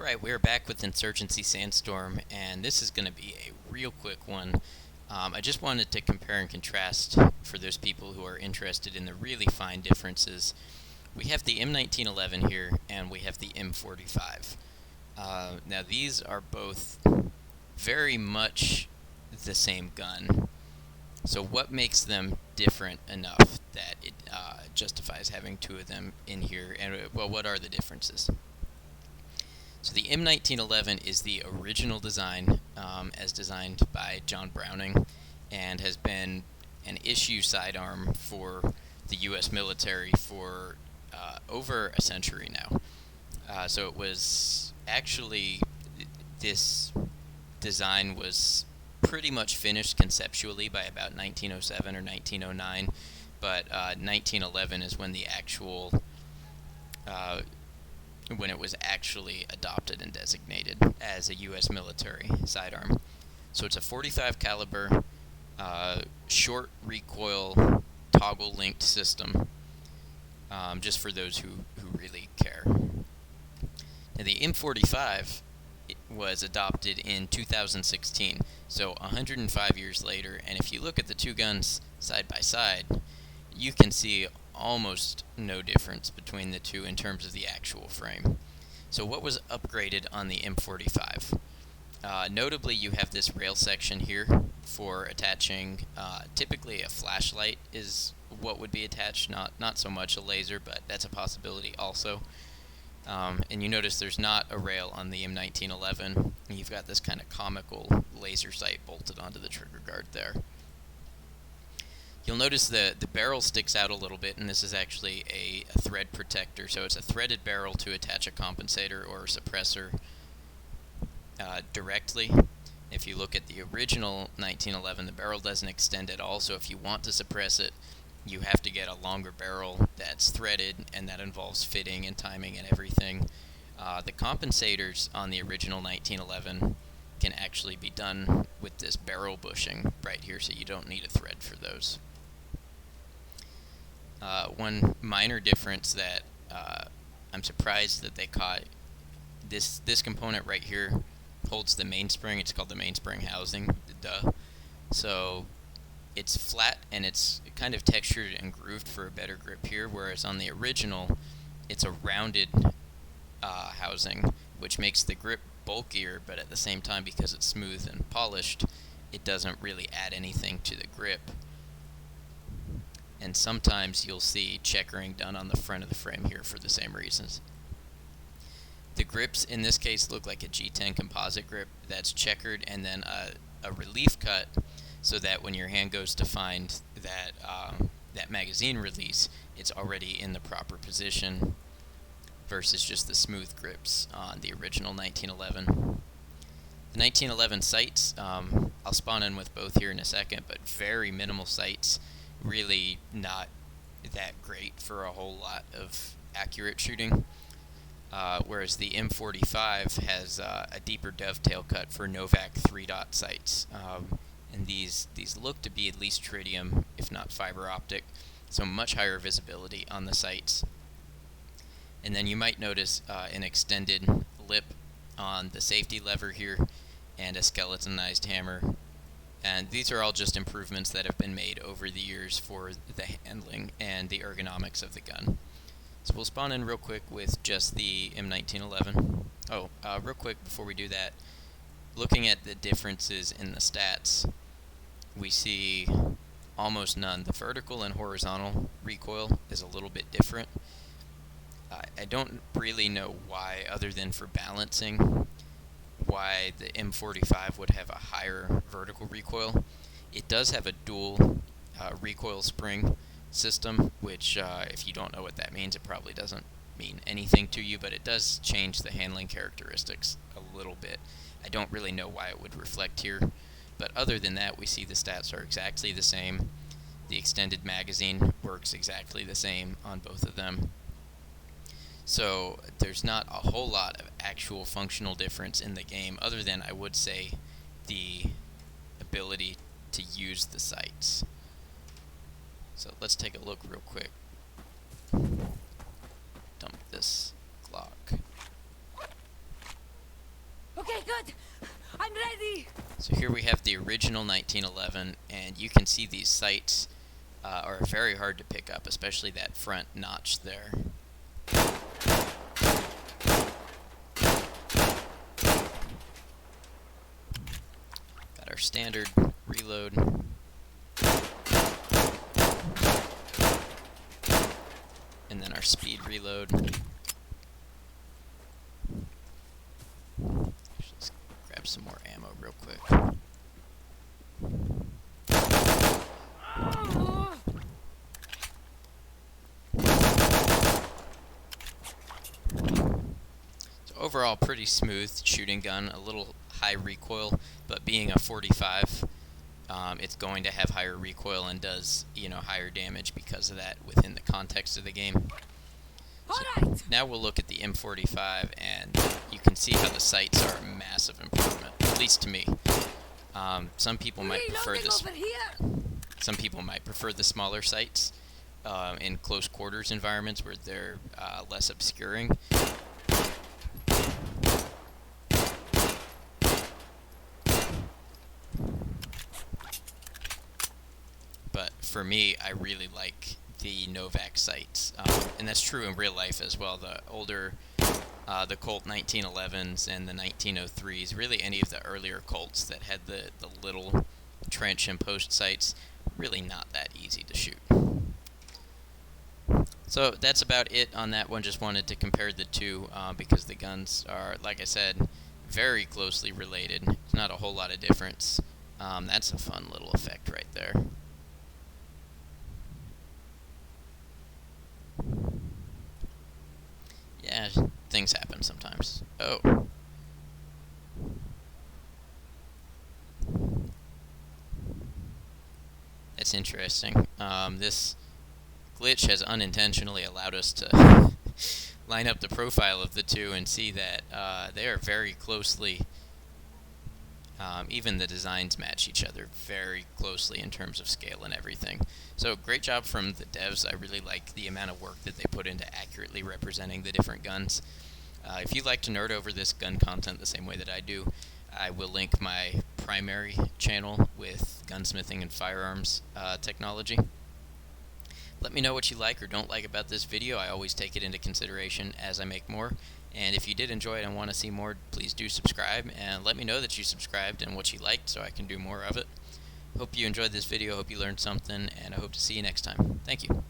Alright, we're back with Insurgency Sandstorm, and this is going to be a real quick one. I just wanted to compare and contrast for those people who are interested in the really fine differences. We have the M1911 here, and we have the M45. Now these are both very much the same gun. So what makes them different enough that it justifies having two of them in here, and well, what are the differences? So the M1911 is the original design, as designed by John Browning, and has been an issue sidearm for the U.S. military for over a century now. So it was actually, this design was pretty much finished conceptually by about 1907 or 1909, but 1911 is when the actual when it was actually adopted and designated as a U.S. military sidearm. So it's a 45 caliber, short recoil, toggle linked system, just for those who really care. Now the M45 was adopted in 2016, so 105 years later, and if you look at the two guns side by side, you can see almost no difference between the two in terms of the actual frame. So what was upgraded on the M45? Notably, you have this rail section here for attaching, typically a flashlight is what would be attached, not so much a laser, but that's a possibility also. And you notice there's not a rail on the M1911. You've got this kind of comical laser sight bolted onto the trigger guard there. You'll notice the barrel sticks out a little bit, and this is actually a thread protector. So it's a threaded barrel to attach a compensator or a suppressor directly. If you look at the original 1911, the barrel doesn't extend at all, so if you want to suppress it, you have to get a longer barrel that's threaded, and that involves fitting and timing and everything. The compensators on the original 1911 can actually be done with this barrel bushing right here, so you don't need a thread for those. One minor difference that I'm surprised that they caught, this component right here holds the mainspring. It's called the Mainspring Housing, duh. So it's flat and it's kind of textured and grooved for a better grip here, whereas on the original it's a rounded housing, which makes the grip bulkier, but at the same time, because it's smooth and polished, it doesn't really add anything to the grip. And sometimes you'll see checkering done on the front of the frame here for the same reasons. The grips in this case look like a G10 composite grip that's checkered, and then a relief cut, so that when your hand goes to find that that magazine release, it's already in the proper position, versus just the smooth grips on the original 1911. The 1911 sights, I'll spawn in with both here in a second, but very minimal sights, really not that great for a whole lot of accurate shooting. Whereas the M45 has a deeper dovetail cut for Novak 3-dot sights. And these look to be at least tritium, if not fiber optic, so much higher visibility on the sights. And then you might notice an extended lip on the safety lever here, and a skeletonized hammer. And these are all just improvements that have been made over the years for the handling and the ergonomics of the gun. So we'll spawn in real quick with just the M1911. Oh, real quick before we do that, looking at the differences in the stats, we see almost none. The vertical and horizontal recoil is a little bit different. I don't really know why, other than for balancing, why the M45 would have a higher vertical recoil. It does have a dual recoil spring system, which if you don't know what that means, it probably doesn't mean anything to you, but it does change the handling characteristics a little bit. I don't really know why it would reflect here, but other than that, we see the stats are exactly the same. The extended magazine works exactly the same on both of them. So there's not a whole lot of actual functional difference in the game, other than, I would say, the ability to use the sights. So let's take a look real quick. Dump this Glock. here we have the original 1911, and you can see these sights are very hard to pick up, especially that front notch there. Got our standard reload. And then our speed reload. Let's grab some more ammo real quick. So overall, pretty smooth shooting gun, a little high recoil, but being a 45, it's going to have higher recoil and does, higher damage because of that within the context of the game. So now we'll look at the M45, and you can see how the sights are a massive improvement, at least to me. Some people might prefer this. Some people might prefer the smaller sights in close quarters environments where they're less obscuring. But for me, I really like the Novak sights, and that's true in real life as well. The older, the Colt 1911s and the 1903s, really any of the earlier Colts that had the little trench and post sights, really not that easy to shoot. So that's about it on that one. Just wanted to compare the two because the guns are, like I said, very closely related. There's not a whole lot of difference. That's a fun little effect right there. Yeah, things happen sometimes. Oh. That's interesting. This glitch has unintentionally allowed us to line up the profile of the two and see that they are very closely, even the designs match each other very closely in terms of scale and everything. So great job from the devs. I really like the amount of work that they put into accurately representing the different guns. If you'd like to nerd over this gun content the same way that I do, I will link my primary channel with gunsmithing and firearms technology. Let me know what you like or don't like about this video. I always take it into consideration as I make more. And if you did enjoy it and want to see more, please do subscribe and let me know that you subscribed and what you liked so I can do more of it. Hope you enjoyed this video, hope you learned something, and I hope to see you next time. Thank you.